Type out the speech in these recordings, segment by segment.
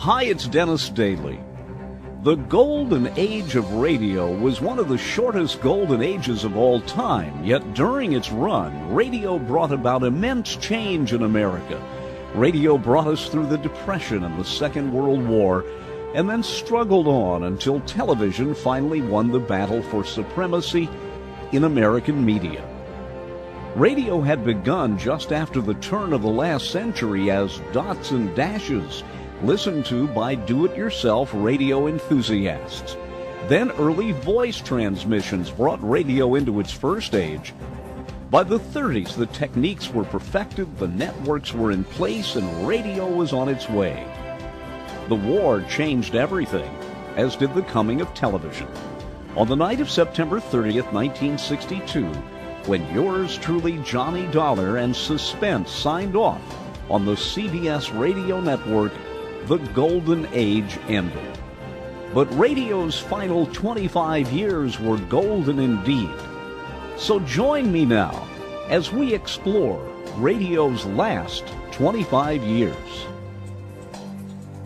Hi, it's Dennis Daly. The golden age of radio was one of the shortest golden ages of all time, yet during its run, radio brought about immense change in America. Radio brought us through the Depression and the Second World War, and then struggled on until television finally won the battle for supremacy in American media. Radio had begun just after the turn of the last century as dots and dashes, listened to by do-it-yourself radio enthusiasts. Then early voice transmissions brought radio into its first age. By the 30s, the techniques were perfected, the networks were in place, and radio was on its way. The war changed everything, as did the coming of television. On the night of September 30th, 1962, when yours truly, Johnny Dollar, and Suspense signed off on the CBS radio network, the golden age ended. But radio's final 25 years were golden indeed. So join me now as we explore radio's last 25 years.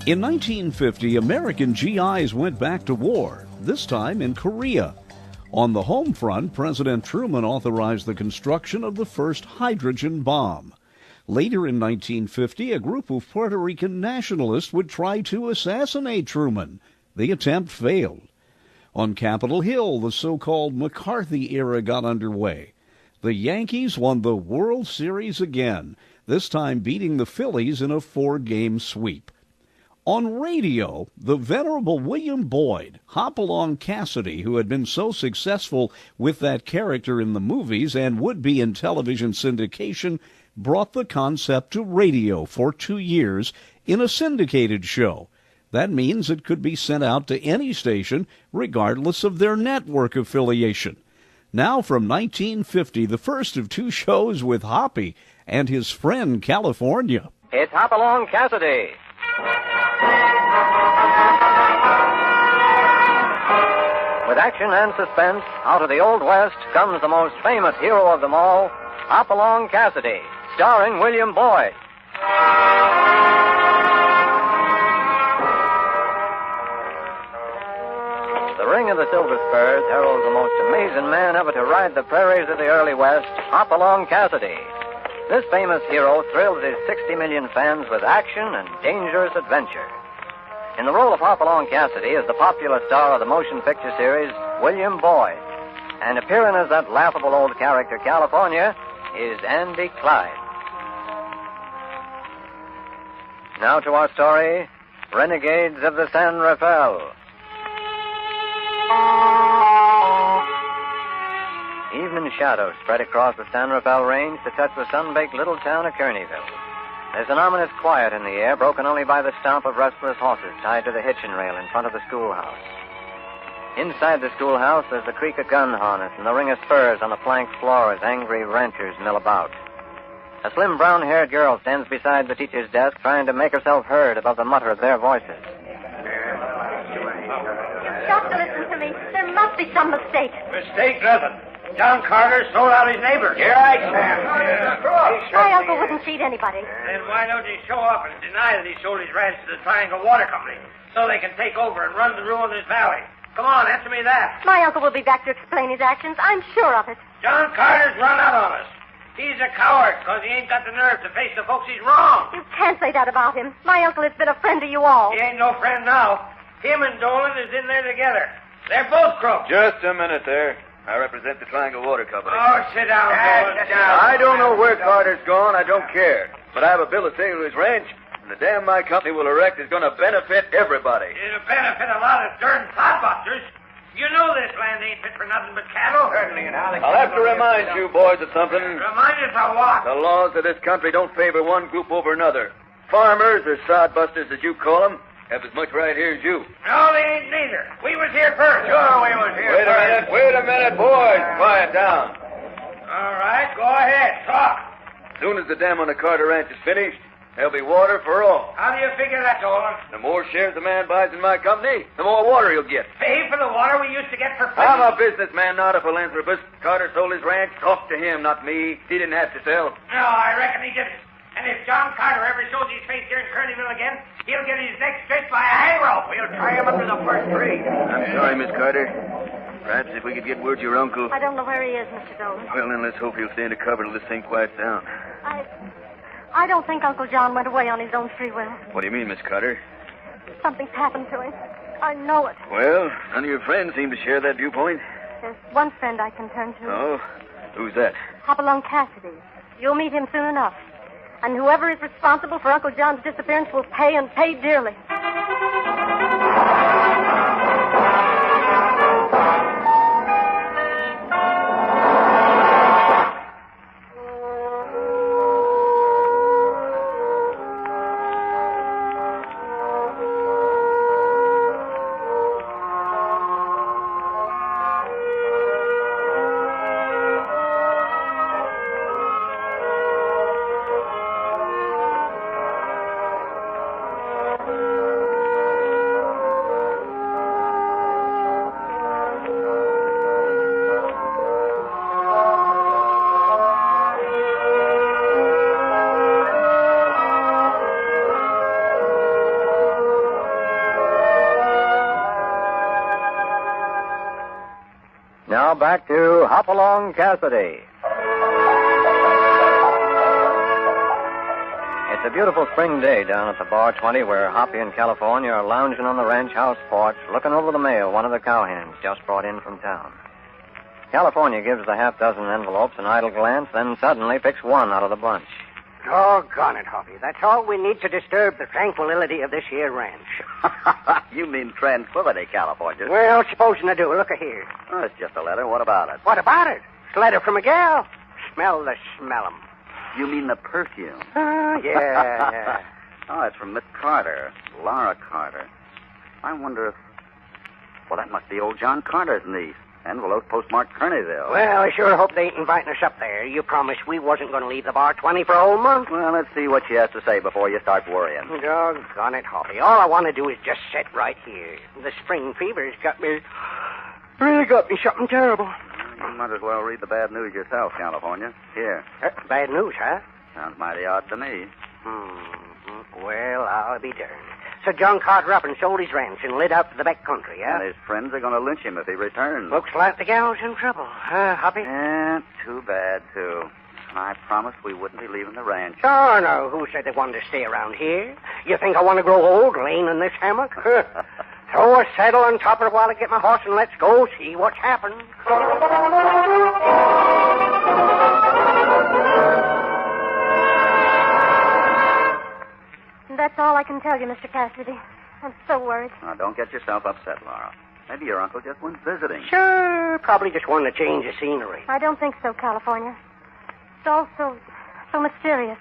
In 1950, American GIs went back to war, this time in Korea. On the home front, President Truman authorized the construction of the first hydrogen bomb. Later in 1950, a group of Puerto Rican nationalists would try to assassinate Truman. The attempt failed. On Capitol Hill, the so-called McCarthy era got underway. The Yankees won the World Series again, this time beating the Phillies in a 4-game sweep. On radio, the venerable William Boyd, Hopalong Cassidy, who had been so successful with that character in the movies and would be in television syndication, brought the concept to radio for 2 years in a syndicated show. That means it could be sent out to any station, regardless of their network affiliation. Now from 1950, the first of 2 shows with Hoppy and his friend California. It's Hopalong Cassidy. With action and suspense, out of the Old West comes the most famous hero of them all, Hopalong Cassidy, starring William Boyd. The ring of the Silver Spurs heralds the most amazing man ever to ride the prairies of the early West, Hopalong Cassidy. This famous hero thrilled his 60 million fans with action and dangerous adventure. In the role of Hopalong Cassidy is the popular star of the motion picture series, William Boyd. And appearing as that laughable old character, California, is Andy Clyde. Now to our story, Renegades of the San Rafael. Evening shadows spread across the San Rafael Range to touch the sun-baked little town of Kearneyville. There's an ominous quiet in the air, broken only by the stomp of restless horses tied to the hitching rail in front of the schoolhouse. Inside the schoolhouse, there's the creak of gun harness and the ring of spurs on the plank floor as angry ranchers mill about. A slim brown-haired girl stands beside the teacher's desk, trying to make herself heard above the mutter of their voices. You've got to listen to me. There must be some mistake. Mistake nothing. John Carter sold out his neighbor. Here I stand. My uncle wouldn't cheat anybody. Then why don't he show up and deny that he sold his ranch to the Triangle Water Company so they can take over and run the ruinous valley? Come on, answer me that. My uncle will be back to explain his actions. I'm sure of it. John Carter's run out on us. He's a coward because he ain't got the nerve to face the folks he's wronged. You can't say that about him. My uncle has been a friend to you all. He ain't no friend now. Him and Dolan is in there together. They're both crooks. Just a minute there. I represent the Triangle Water Company. Oh, sit down, Dolan. Sit down. I don't know where Carter's gone. I don't care. But I have a bill of sale to his ranch, and the dam my company will erect is going to benefit everybody. It'll benefit a lot of darn clodbusters. You know this land ain't fit for nothing but cattle. Certainly, and I'll have to remind you boys of something. Remind us of what? The laws of this country don't favor one group over another. Farmers, or sodbusters as you call them, have as much right here as you. No, they ain't neither. We was here first. Sure, we was here first. Wait a minute, boys. Quiet down. All right, go ahead. Talk. As soon as the dam on the Carter Ranch is finished, there'll be water for all. How do you figure that, Dolan? The more shares a man buys in my company, the more water he'll get. Pay for the water we used to get for free. I'm a businessman, not a philanthropist. Carter sold his ranch. Talk to him, not me. He didn't have to sell. No, I reckon he didn't. And if John Carter ever shows his face here in Kearneyville again, he'll get his neck stretched by a hay rope. We'll tie him up to the first tree. I'm sorry, Miss Carter. Perhaps if we could get word to your uncle. I don't know where he is, Mr. Dolan. Well, then let's hope he'll stay in the cover till this thing quiets down. I don't think Uncle John went away on his own free will. What do you mean, Miss Carter? Something's happened to him. I know it. Well, none of your friends seem to share that viewpoint. There's one friend I can turn to. Oh? Who's that? Hopalong Cassidy. You'll meet him soon enough. And whoever is responsible for Uncle John's disappearance will pay, and pay dearly. Now back to Hopalong Cassidy. It's a beautiful spring day down at the Bar 20 where Hoppy and California are lounging on the ranch house porch looking over the mail one of the cowhands just brought in from town. California gives the half-dozen envelopes an idle glance, then suddenly picks one out of the bunch. Doggone it, Hoppy. That's all we need to disturb the tranquility of this here ranch. You mean tranquility, California? Well, supposing I do. Look here. Oh, it's just a letter. What about it? What about it? It's a letter from a gal. Smell the smell 'em. You mean the perfume? Yeah. Oh, it's from Miss Carter, Laura Carter. I wonder if... Well, that must be old John Carter's niece. Envelope postmarked Kearneyville. Well, I sure hope they ain't inviting us up there. You promised we wasn't going to leave the Bar 20 for a whole month. Well, let's see what she has to say before you start worrying. Doggone it, Hoppy. All I want to do is just sit right here. The spring fever's got me... Really got me something terrible. You might as well read the bad news yourself, California. Here. Bad news, huh? Sounds mighty odd to me. Well, I'll be darned. So John Carter up and sold his ranch and lit out to the back country, huh? And his friends are going to lynch him if he returns. Looks like the gal's in trouble, huh, Hoppy? Yeah, too bad, too. I promised we wouldn't be leaving the ranch. Oh, no. Who said they wanted to stay around here? You think I want to grow old laying in this hammock? Throw a saddle on top of it while I get my horse and let's go see what's happened. That's all I can tell you, Mr. Cassidy. I'm so worried. Now, don't get yourself upset, Laura. Maybe your uncle just went visiting. Sure, probably just wanted to change the scenery. I don't think so, California. It's all so mysterious.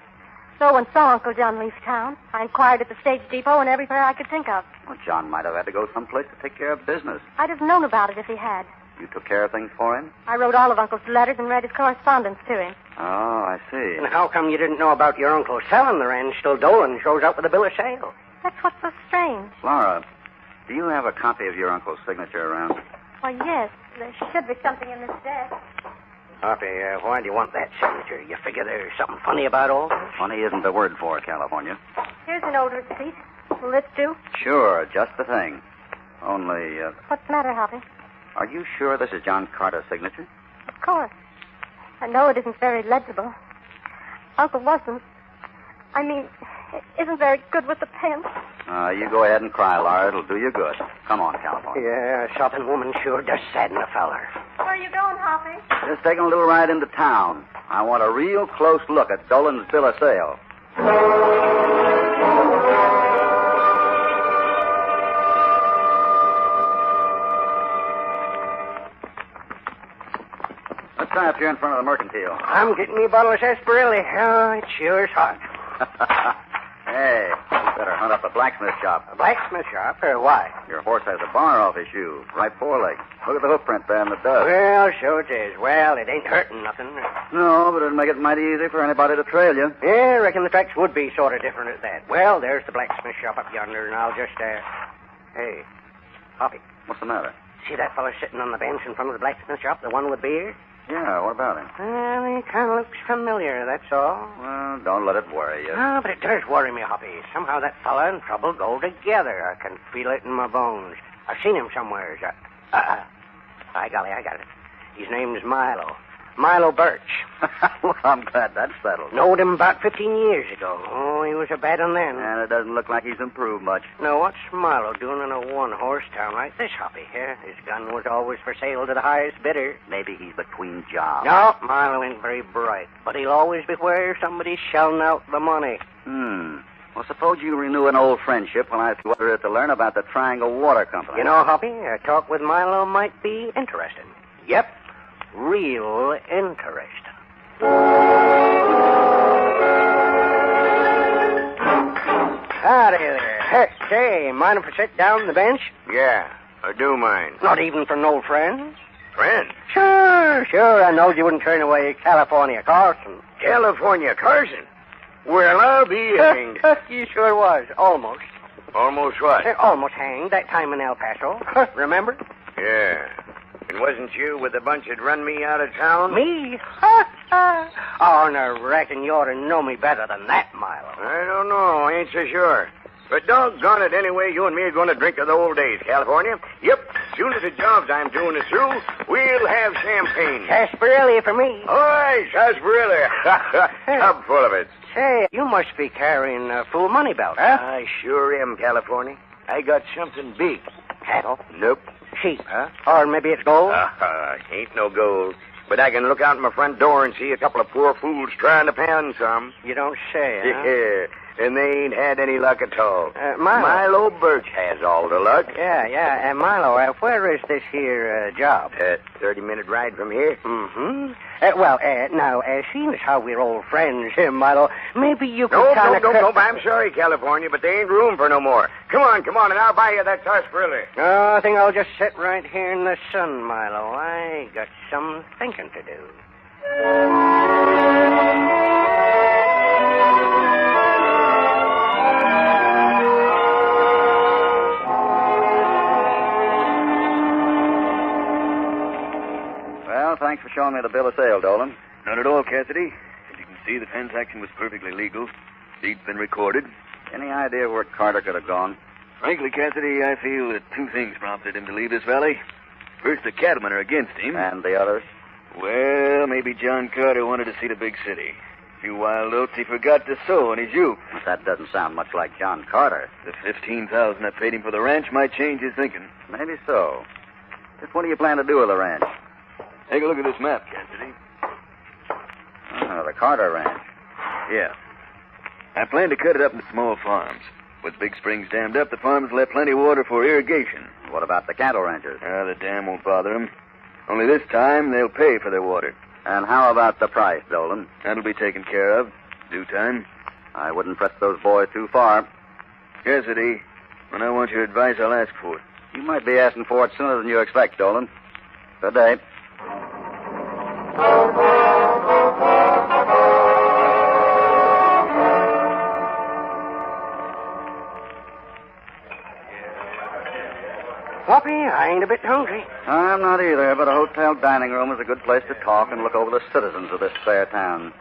No one saw Uncle John leave town. I inquired at the stage depot and everywhere I could think of. Well, John might have had to go someplace to take care of business. I'd have known about it if he had. You took care of things for him? I wrote all of Uncle's letters and read his correspondence to him. Oh, I see. And how come you didn't know about your uncle selling the ranch till Dolan shows up with a bill of sale? That's what's so strange. Laura, do you have a copy of your uncle's signature around? Why, yes. There should be something in this desk. Hoppy, why do you want that signature? You figure there's something funny about all this? Funny isn't the word for it, California. Here's an old receipt. Will this do? Sure, just the thing. Only, What's the matter, Hoppy? are you sure this is John Carter's signature? Of course. I know it isn't very legible. Uncle wasn't. I mean, it isn't very good with the pen. You go ahead and cry, Laura. It'll do you good. Come on, California. Yeah, a sopping woman sure does sadden a feller. Where are you going, Hoppy? Just taking a little ride into town. I want a real close look at Dolan's bill of sale. Let's try up here in front of the mercantile. I'm getting me a bottle of sarsaparilla. Oh, it sure is hot. Hey, you better hunt up a blacksmith shop. A blacksmith shop? Why? Your horse has a bar off his shoe, right foreleg. Look at the hoof print there in the dust. Well, so it is. Well, it ain't hurting nothing. No, but it'd make it mighty easy for anybody to trail you. Yeah, I reckon the tracks would be sort of different at that. Well, there's the blacksmith shop up yonder, and I'll just, Hey, Hoppy, What's the matter? see that fellow sitting on the bench in front of the blacksmith shop, the one with beard? Yeah, what about him? Well, he kind of looks familiar, that's all. Well, don't let it worry you. No, but it does worry me, Hoppy. Somehow that fella and trouble go together. I can feel it in my bones. I've seen him somewhere. By golly, I got it. His name's Milo. Milo Birch. Well, I'm glad that's settled. Knowed him about 15 years ago. Oh, he was a bad one then. And it doesn't look like he's improved much. Now, what's Milo doing in a one-horse town like this, Hoppy? Here, his gun was always for sale to the highest bidder. Maybe he's between jobs. No, Milo ain't very bright, but he'll always be where somebody's shelling out the money. Well, suppose you renew an old friendship when I see what there is to learn about the Triangle Water Company. You know, Hoppy, a talk with Milo might be interesting. Yep, real interesting. Howdy there. Hey, say, mind if I sit down on the bench? Yeah, I do mind. Not even for no friends? Friend? Sure, I know you wouldn't turn away California Carson. California Carson? Well, I'll be hanged. You sure was, almost. Almost what? Almost hanged that time in El Paso. Remember? Yeah. And wasn't you with the bunch that run me out of town? Me? Oh, no, reckon you ought to know me better than that, Milo. I don't know. I ain't so sure. But doggone it, anyway, you and me are going to drink of the old days, California. Yep. Soon as the jobs I'm doing is through, we'll have champagne. Sarsaparilla for me. All right, sarsaparilla. Tub full of it. Say, you must be carrying a full money belt, huh? I sure am, California. I got something big. Cattle? Nope. Sheep, huh? Or maybe it's gold? Ain't no gold. But I can look out my front door and see a couple of poor fools trying to pan some. You don't say, huh? Yeah, and they ain't had any luck at all. Milo Birch has all the luck. Yeah. Milo, where is this here job? 30-minute ride from here. Mm-hmm. Now, seeing as how we're old friends here, Milo, maybe you could No, I'm sorry, California, but there ain't room for no more. Come on, and I'll buy you that sarsaparilla. No, I think I'll just sit right here in the sun, Milo. I got some thinking to do. Well, thanks for showing me the bill of sale, Dolan. Not at all, Cassidy. As you can see, the transaction was perfectly legal. Deed's been recorded. Any idea where Carter could have gone? Frankly, Cassidy, I feel that two things prompted him to leave this valley. First, the cattlemen are against him. And the others? Well, maybe John Carter wanted to see the big city. A few wild oats he forgot to sow in his youth. Well, that doesn't sound much like John Carter. The $15,000 I paid him for the ranch might change his thinking. Maybe so. Just what do you plan to do with the ranch? Take a look at this map, Cassidy. The Carter Ranch. Yeah. I plan to cut it up into small farms. With big springs dammed up, the farms will have plenty of water for irrigation. What about the cattle ranchers? The dam won't bother them. Only this time, they'll pay for their water. And how about the price, Dolan? That'll be taken care of. Due time. I wouldn't press those boys too far. Cassidy, when I want your advice, I'll ask for it. You might be asking for it sooner than you expect, Dolan. Good day. Floppy, I ain't a bit hungry. I'm not either, but a hotel dining room is a good place to talk and look over the citizens of this fair town.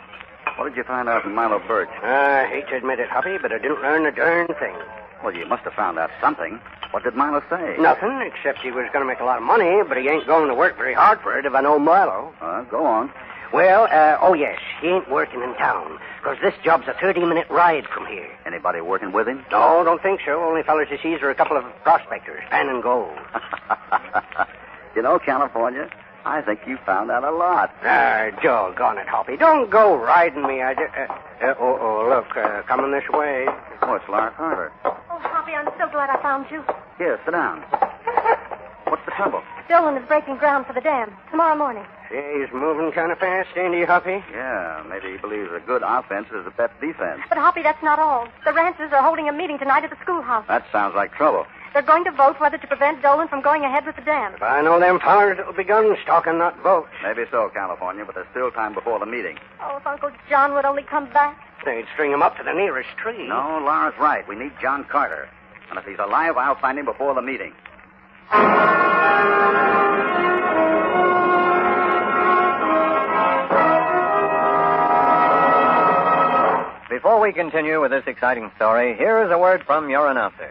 What did you find out from Milo Birch? I hate to admit it, Hoppy, but I didn't learn a darn thing. Well, you must have found out something. What did Milo say? Nothing, except he was going to make a lot of money, but he ain't going to work very hard for it if I know Milo. Go on. Well, yes, he ain't working in town, because this job's a 30-minute ride from here. Anybody working with him? No, don't think so. Only fellas he sees are a couple of prospectors, panning gold. You know, California, I think you found out a lot. Doggone it, Hoppy. Don't go riding me. Look, coming this way. Oh, it's Laura Carter. Oh, Hoppy, I'm so glad I found you. Here, sit down. What's the trouble? Dolan is breaking ground for the dam tomorrow morning. He's moving kind of fast, ain't he, Hoppy? Yeah, maybe he believes a good offense is the best defense. But, Hoppy, that's not all. The ranchers are holding a meeting tonight at the schoolhouse. That sounds like trouble. They're going to vote whether to prevent Dolan from going ahead with the dam. If I know them fellers, it'll be gun stalking, not votes. Maybe so, California, but there's still time before the meeting. Oh, if Uncle John would only come back. They'd string him up to the nearest tree. No, Laura's right. We need John Carter. And if he's alive, I'll find him before the meeting. before we continue with this exciting story, here is a word from your announcer.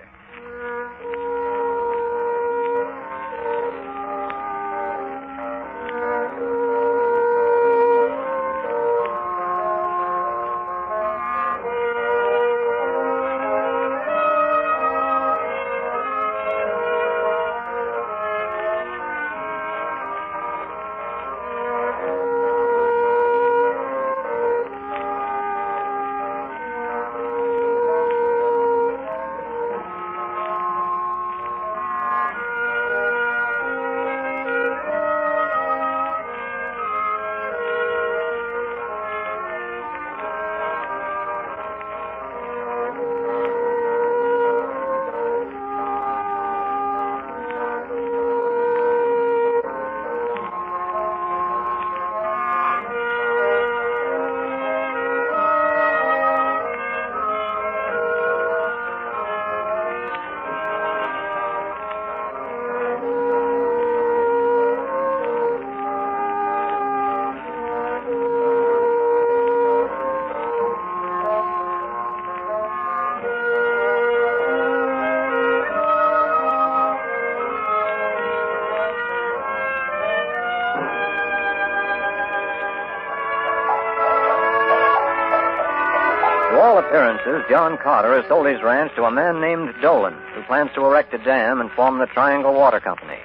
To all appearances, John Carter has sold his ranch to a man named Dolan, who plans to erect a dam and form the Triangle Water Company.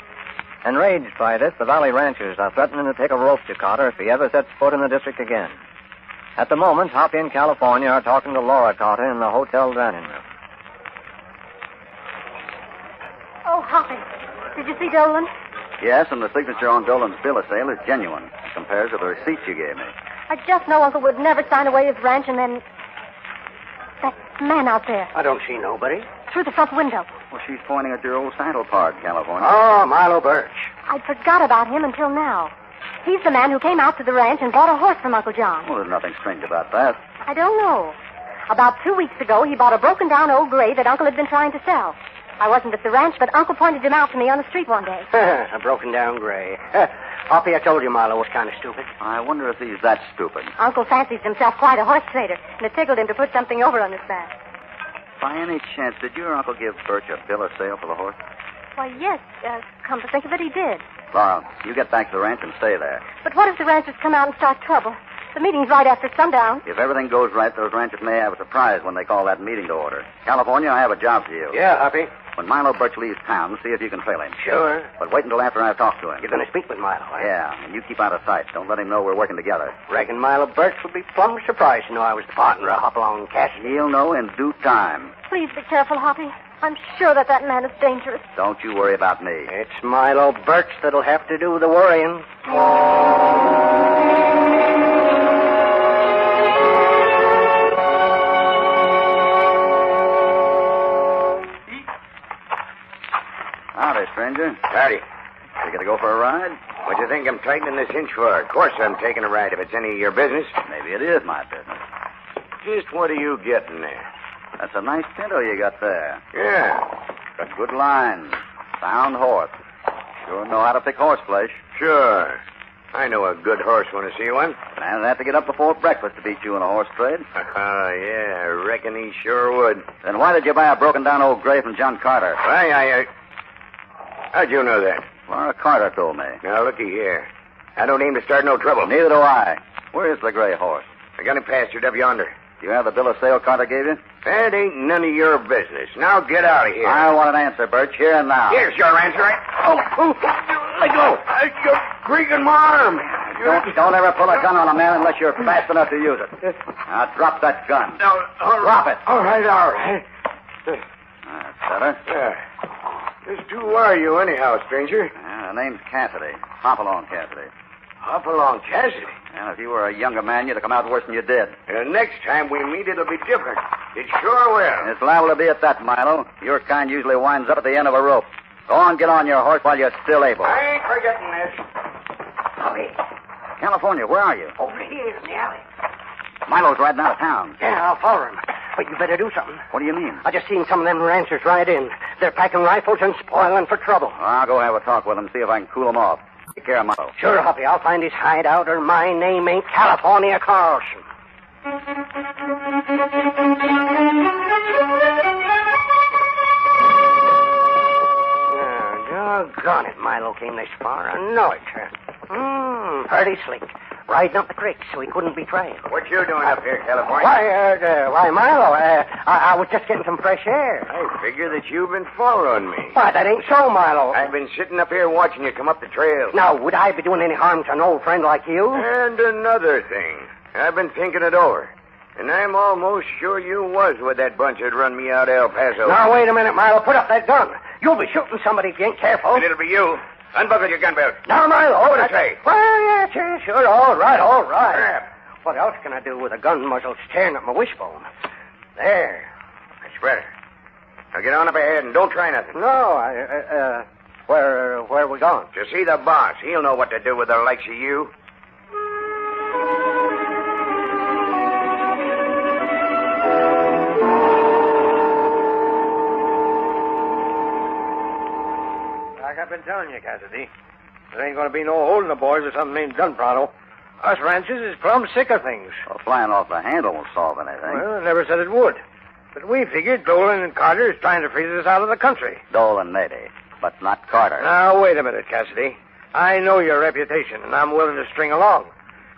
Enraged by this, the Valley ranchers are threatening to take a rope to Carter if he ever sets foot in the district again. At the moment, Hoppy and California are talking to Laura Carter in the hotel dining room. Oh, Hoppy, did you see Dolan? Yes, and the signature on Dolan's bill of sale is genuine. It compares with the receipts you gave me. I just know Uncle would never sign away his ranch and then... That man out there, I don't see nobody. through the front window. Well, she's pointing at your old saddle part, California. Oh, Milo Birch. I'd forgot about him until now. He's the man who came out to the ranch and bought a horse from Uncle John. Well, there's nothing strange about that. I don't know. About 2 weeks ago, he bought a broken-down old gray that Uncle had been trying to sell. I wasn't at the ranch, but Uncle pointed him out to me on the street one day. A broken-down gray. Hoppy, I told you Milo was kind of stupid. I wonder if he's that stupid. Uncle fancies himself quite a horse trader, and it tickled him to put something over on his back. By any chance, did your uncle give Birch a bill of sale for the horse? Why, yes. Come to think of it, he did. Laura, you get back to the ranch and stay there. But what if the ranchers come out and start trouble? The meeting's right after sundown. If everything goes right, those ranchers may have a surprise when they call that meeting to order. California, I have a job for you. Yeah, Hoppy. When Milo Birch leaves town, see if you can trail him. Sure. But wait until after I've talked to him. You're going to speak with Milo, eh? Yeah, and you keep out of sight. Don't let him know we're working together. Reckon Milo Birch will be plumb surprised to know I was the partner of Hopalong Cassidy. He'll know in due time. Please be careful, Hoppy. I'm sure that man is dangerous. Don't you worry about me. It's Milo Birch that'll have to do the worrying. Howdy, stranger. Howdy. You gonna go for a ride? What do you think I'm tightening this hinge for? Of course I'm taking a ride if it's any of your business. Maybe it is my business. Just what are you getting there? That's a nice pinto you got there. Yeah, Got good lines. Sound horse. Sure know how to pick horse flesh. sure. I know a good horse when I see one. And have to get up before breakfast to beat you in a horse trade. Oh, yeah, I reckon he sure would. Then why did you buy a broken-down old gray from John Carter? How'd you know that? Laura Carter told me. Now, looky here. I don't aim to start no trouble. Neither do I. Where is the gray horse? I got him pastured up yonder. Do you have the bill of sale Carter gave you? That ain't none of your business. Now get out of here. I want an answer, Birch, here and now. Here's your answer. Let go. You're creaking my arm. Don't ever pull a gun on a man unless you're fast enough to use it. Now, drop that gun. No, Drop it. All right. That's better. Just who are you, anyhow, stranger? The name's Cassidy. Hopalong Cassidy. Hopalong Cassidy. And if you were a younger man, you'd have come out worse than you did. Next time we meet, it'll be different. It sure will. It's liable to be at that, Milo. Your kind usually winds up at the end of a rope. Go on, get on your horse while you're still able. I ain't forgetting this. Hoppy, California, where are you? over here in the alley. Milo's riding out of town. Yeah, I'll follow him. But you better do something. What do you mean? I just seen some of them ranchers ride in. They're packing rifles and spoiling for trouble. I'll go have a talk with them, see if I can cool them off. Take care of Milo. Sure, Hoppy, I'll find his hideout or my name ain't California Carlson. Doggone it, Milo came this far. I know it. Pretty slick. Riding up the creek so he couldn't be trailed. What you doing up here, California? Why, Milo, I was just getting some fresh air. I figure that you've been following me. Why, that ain't so, Milo. I've been sitting up here watching you come up the trail. Now, would I be doing any harm to an old friend like you? And another thing. I've been thinking it over. And I'm almost sure you was with that bunch that run me out of El Paso. Now, wait a minute, Milo. Put up that gun. You'll be shooting somebody if you ain't careful. And it'll be you. Unbuckle your gun belt. Now, Milo. Over the tray. Well, yeah, sure. All right. What else can I do with a gun muzzle staring at my wishbone? There. That's better. Now get on up ahead and don't try nothing. No, where are we going? To see the boss. He'll know what to do with the likes of you. Like I've been telling you, Cassidy, there ain't going to be no holding the boys or something named Dunprado. Us ranchers is plumb sick of things. Well, flying off the handle won't solve anything. Well, I never said it would. But we figured Dolan and Carter is trying to freeze us out of the country. Dolan, maybe, but not Carter. Now, wait a minute, Cassidy. I know your reputation, and I'm willing to string along.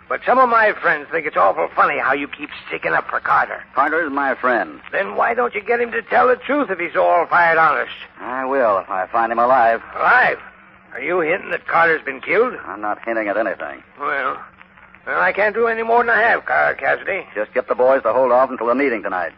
But some of my friends think it's awful funny how you keep sticking up for Carter. Carter is my friend. Then why don't you get him to tell the truth if he's so all-fired honest? I will if I find him alive. Alive? Are you hinting that Carter's been killed? I'm not hinting at anything. Well, I can't do any more than I have, Cassidy. Just get the boys to hold off until the meeting tonight.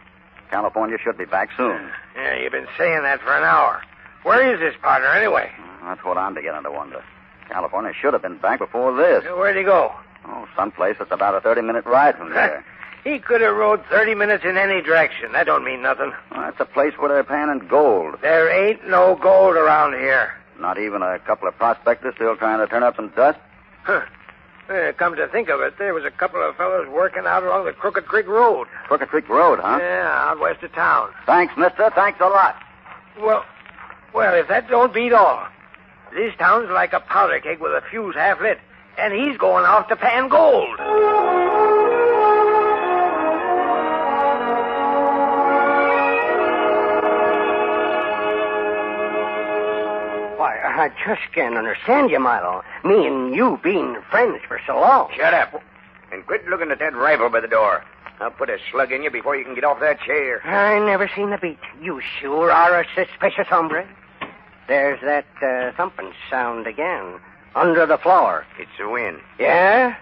California should be back soon. Yeah, you've been saying that for an hour. Where is this partner, anyway? That's what I'm beginning to wonder. California should have been back before this. Where'd he go? Oh, someplace that's about a 30-minute ride from here. He could have rode 30 minutes in any direction. That don't mean nothing. Well, that's a place where they're panning gold. There ain't no gold around here. Not even a couple of prospectors still trying to turn up some dust? Huh. Come to think of it, there was a couple of fellows working out along the Crooked Creek Road. Crooked Creek Road, huh? Yeah, out west of town. Thanks, mister. Thanks a lot. Well, if that don't beat all. This town's like a powder keg with a fuse half lit. And he's going off to pan gold. Why, I just can't understand you, Milo. Me and you being friends for so long. Shut up. And quit looking at that rifle by the door. I'll put a slug in you before you can get off that chair. I never seen the beat. You sure are a suspicious hombre. There's that thumping sound again. Under the floor. It's the wind. Yeah?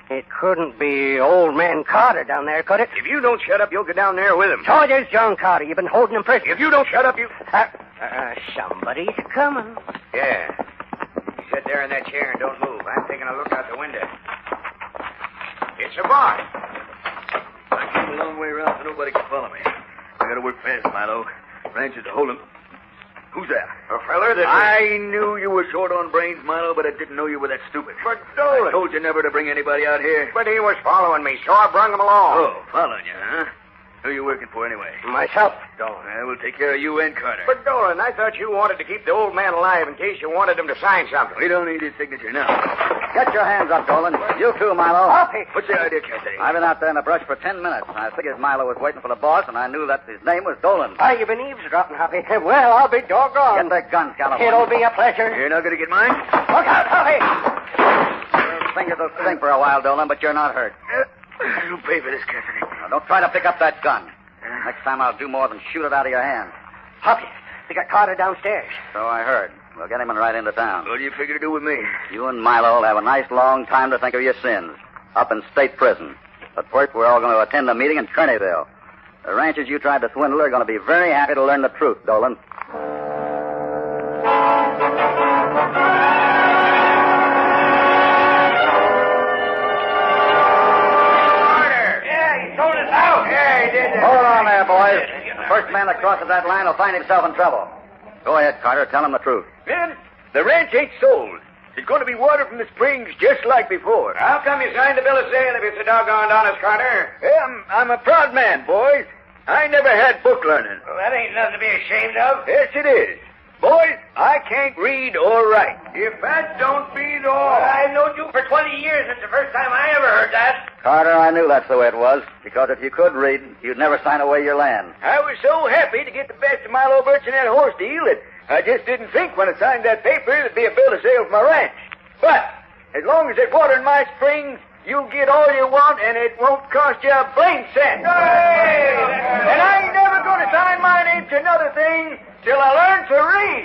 It couldn't be old man Carter down there, could it? If you don't shut up, you'll go down there with him. So there's John Carter. You've been holding him prisoner. If you don't shut up, you... Somebody's coming. Yeah. You sit there in that chair and don't move. I'm taking a look out the window. It's a boss. I came a long way around so nobody can follow me. I gotta work fast, Milo. Ranchers to hold him. Who's that? A feller that... I knew you were short on brains, Milo, but I didn't know you were that stupid. But Dolan... I told you never to bring anybody out here. But he was following me, so I brung him along. Oh, following you, huh? Who are you working for anyway? Myself. Dolan. We'll take care of you and Carter. But, Dolan, I thought you wanted to keep the old man alive in case you wanted him to sign something. We don't need his signature now. Get your hands up, Dolan. You too, Milo. What's the idea, Cassidy? I've been out there in the brush for 10 minutes. I figured Milo was waiting for the boss, and I knew that his name was Dolan. Why, you've been eavesdropping, Hoppy. Well, I'll be doggone. Get their guns, California. It'll be a pleasure. You're not going to get mine? Look out, Hoppy! Your fingers will sting for a while, Dolan, but you're not hurt. You'll pay for this, Cassidy. Now, don't try to pick up that gun. Next time I'll do more than shoot it out of your hand. Hoppy, they got Carter downstairs. So I heard. We'll get him in right into town. What do you figure to do with me? You and Milo will have a nice long time to think of your sins. Up in state prison. But first, we're all going to attend a meeting in Trinity-ville. The ranchers you tried to swindle are going to be very happy to learn the truth, Dolan. Hold on there, boys. The first man that crosses that line will find himself in trouble. Go ahead, Carter. Tell him the truth. Men, the ranch ain't sold. There's going to be water from the springs just like before. How come you signed the bill of sale if it's a doggone honest, Carter? I'm a proud man, boys. I never had book learning. Well, that ain't nothing to be ashamed of. Yes, it is. Boys, I can't read or write. If that don't beat all. Well, I've known you for 20 years. It's the first time I ever heard that. Carter, I knew that's the way it was, because if you could read, you'd never sign away your land. I was so happy to get the best of Milo Birch in that horse deal that I just didn't think when I signed that paper it'd be a bill of sale for my ranch. But as long as it's watering my springs, you'll get all you want, and it won't cost you a blame cent. Hey! And I ain't never going to sign my name to another thing till I learn to read.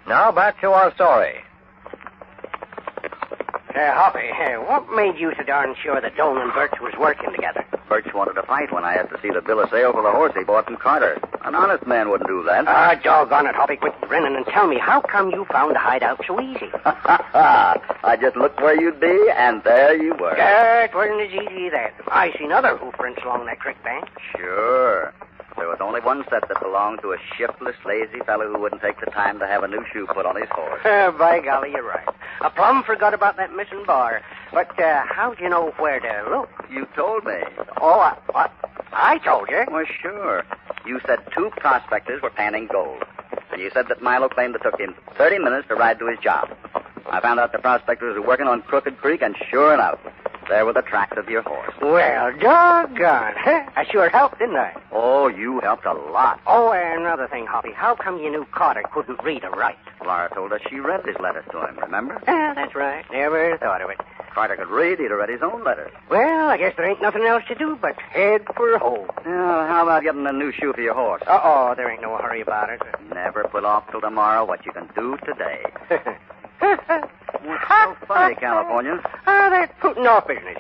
Now back to our story. Hoppy, what made you so darn sure that Dolan and Birch was working together? Birch wanted to fight when I asked to see the bill of sale for the horse he bought from Carter. An honest man wouldn't do that. Doggone it, Hoppy. Quit grinning and tell me, how come you found the hideout so easy? I just looked where you'd be, and there you were. It wasn't as easy then. I seen other hoofprints along that creek bank. Sure. There was only one set that belonged to a shiftless, lazy fellow who wouldn't take the time to have a new shoe put on his horse. By golly, you're right. I plumb forgot about that missing bar. But how'd you know where to look? You told me. Oh, what? I told you? Well, sure. You said 2 prospectors were panning gold. And you said that Milo claimed it took him 30 minutes to ride to his job. I found out the prospectors were working on Crooked Creek, and sure enough, there were the tracks of your horse. Well, doggone. I sure helped, didn't I? Oh, you helped a lot. Oh, another thing, Hoppy. How come you knew Carter couldn't read or write? Laura told us she read his letters to him, remember? Yeah, that's right. Never thought of it. Carter could read, he'd have read his own letters. Well, I guess there ain't nothing else to do but head for home. Yeah, how about getting a new shoe for your horse? There ain't no hurry about it. Never put off till tomorrow what you can do today. What's so funny, California? That putting off business.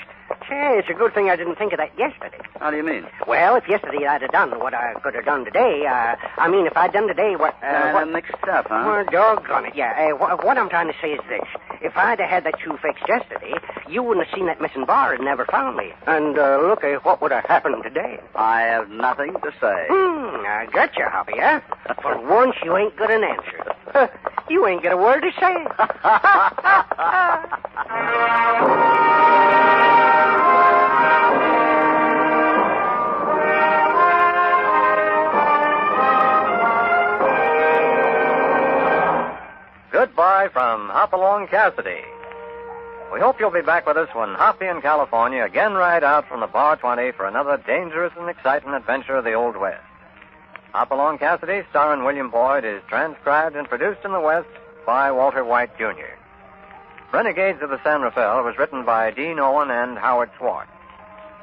Say, it's a good thing I didn't think of that yesterday. How do you mean? Well, if yesterday I'd have done what I could have done today, if I'd done today what... what mixed up, huh? Well, doggone it, yeah. What I'm trying to say is this. If I'd have had that shoe fixed yesterday, you wouldn't have seen that missing bar and never found me. And look at what would have happened today. I have nothing to say. I got you, Hoppy, huh? For once, you ain't got an answer. You ain't got a word to say. Goodbye from Hopalong Cassidy. We hope you'll be back with us when Hoppy in California again ride out from the Bar 20 for another dangerous and exciting adventure of the Old West. Hopalong Cassidy, starring William Boyd, is transcribed and produced in the West by Walter White, Jr. Renegades of the San Rafael was written by Dean Owen and Howard Swartz.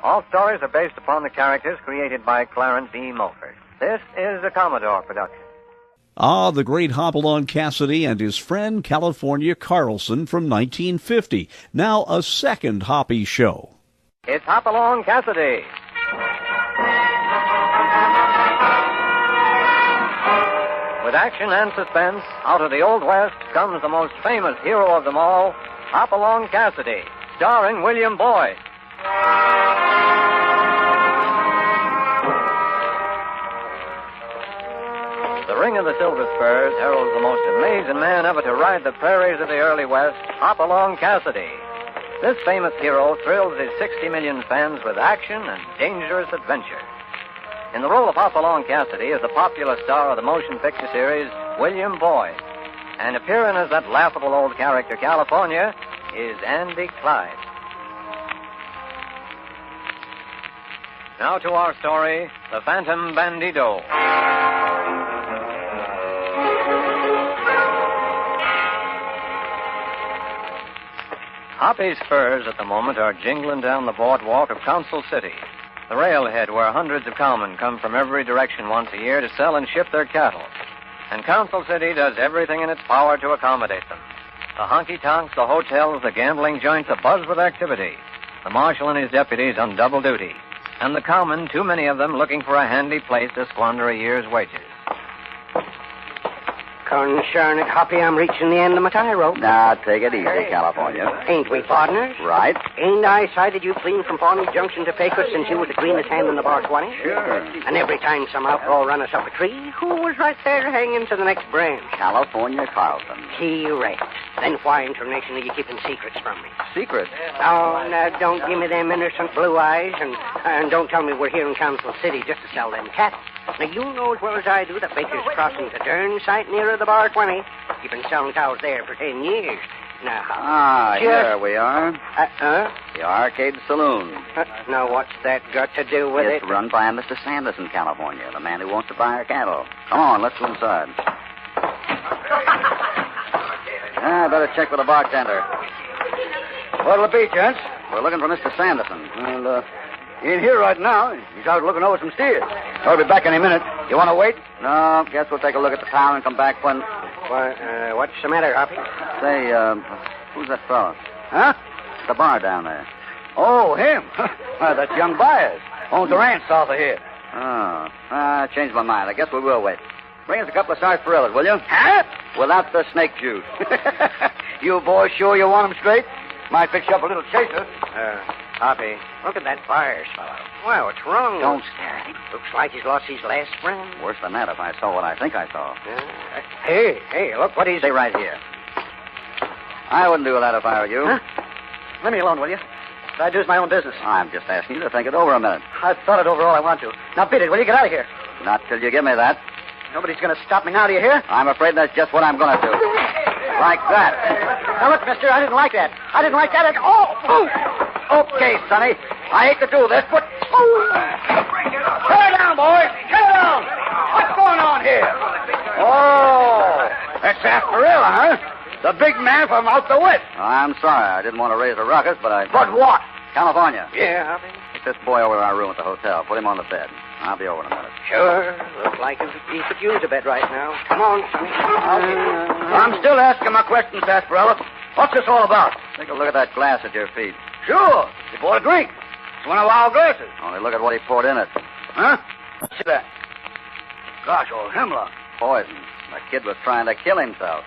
All stories are based upon the characters created by Clarence E. Mulford. This is a Commodore production. The great Hopalong Cassidy and his friend California Carlson from 1950. Now a second Hoppy show. It's Hopalong Cassidy. With action and suspense, out of the Old West comes the most famous hero of them all, Hopalong Cassidy, starring William Boyd. The Ring of the Silver Spurs heralds the most amazing man ever to ride the prairies of the early West, Hopalong Cassidy. This famous hero thrills his 60 million fans with action and dangerous adventure. In the role of Hopalong Cassidy is the popular star of the motion picture series, William Boyd. And appearing as that laughable old character, California, is Andy Clyde. Now to our story, The Phantom Bandido. Hoppy's furs at the moment are jingling down the boardwalk of Council City, the railhead where hundreds of cowmen come from every direction once a year to sell and ship their cattle. And Council City does everything in its power to accommodate them. The honky-tonks, the hotels, the gambling joints abuzz with activity. The marshal and his deputies on double duty. And the cowmen, too many of them, looking for a handy place to squander a year's wages. Concern it, Hoppy, I'm reaching the end of my tie rope. Now, take it easy, California. Ain't we partners? Right. Ain't I sighted you clean from Pawnee Junction to Pecos since you was the greenest hand in the bar 20? Sure. And every time some outlaw run us up a tree, who was right there hanging to the next branch? California Carlton. Correct. Then why in tarnation are you keeping secrets from me? Secret? Oh, now, don't give me them innocent blue eyes, and don't tell me we're here in Council City just to sell them cattle. Now, you know as well as I do that Baker's Crossing's a darn sight nearer the bar 20. You've been selling cows there for 10 years. Now, here we are. The The Arcade Saloon. Now, what's that got to do with It's run by Mr. Sanderson, California, the man who wants to buy our cattle. Come on, let's go inside. I better check with the bartender. What'll it be, gents? We're looking for Mr. Sanderson. Well, he ain't here right now. He's out looking over some steers. I'll be back any minute. You want to wait? No, guess we'll take a look at the town and come back when... Why, what's the matter, Hoppy? Say, who's that fellow? Huh? The bar down there. Oh, him. That's young Byers. Owns a ranch south of here. Oh, I changed my mind. I guess we will wait. Bring us a couple of sarsaparillas, will you? Huh? Without the snake juice. You boys sure you want him straight? Might fix you up a little chaser. Hoppy, look at that Byers fellow. Why, what's wrong? Don't stare at him. Looks like he's lost his last friend. Worse than that if I saw what I think I saw. Hey, look what he's... Stay right here. I wouldn't do that if I were you. Huh? Let me alone, will you? I do's my own business. I'm just asking you to think it over a minute. I've thought it over all I want to. Now beat it, will you? Get out of here. Not till you give me that. Nobody's going to stop me now, do you hear? I'm afraid that's just what I'm going to do. Like that. Now look, mister, I didn't like that. I didn't like that at all. Okay, Sonny. I hate to do this, but... Tear down, boys. Tear down. What's going on here? Oh, that's Sarsaparilla, huh? The big man from out the west. I'm sorry. I didn't want to raise a ruckus, but I... But what? California. Yeah, Hoppy. Take this boy over to our room at the hotel. Put him on the bed. I'll be over in a minute. Sure. Looks like he could use a bed right now. Come on, Sonny. I'm still asking my questions, Sarsaparilla. What's this all about? Take a look at that glass at your feet. Sure. He bought a drink. It's one of our glasses. Only look at what he poured in it. Huh? Let's see that. Gosh, old hemlock. Poison. The kid was trying to kill himself.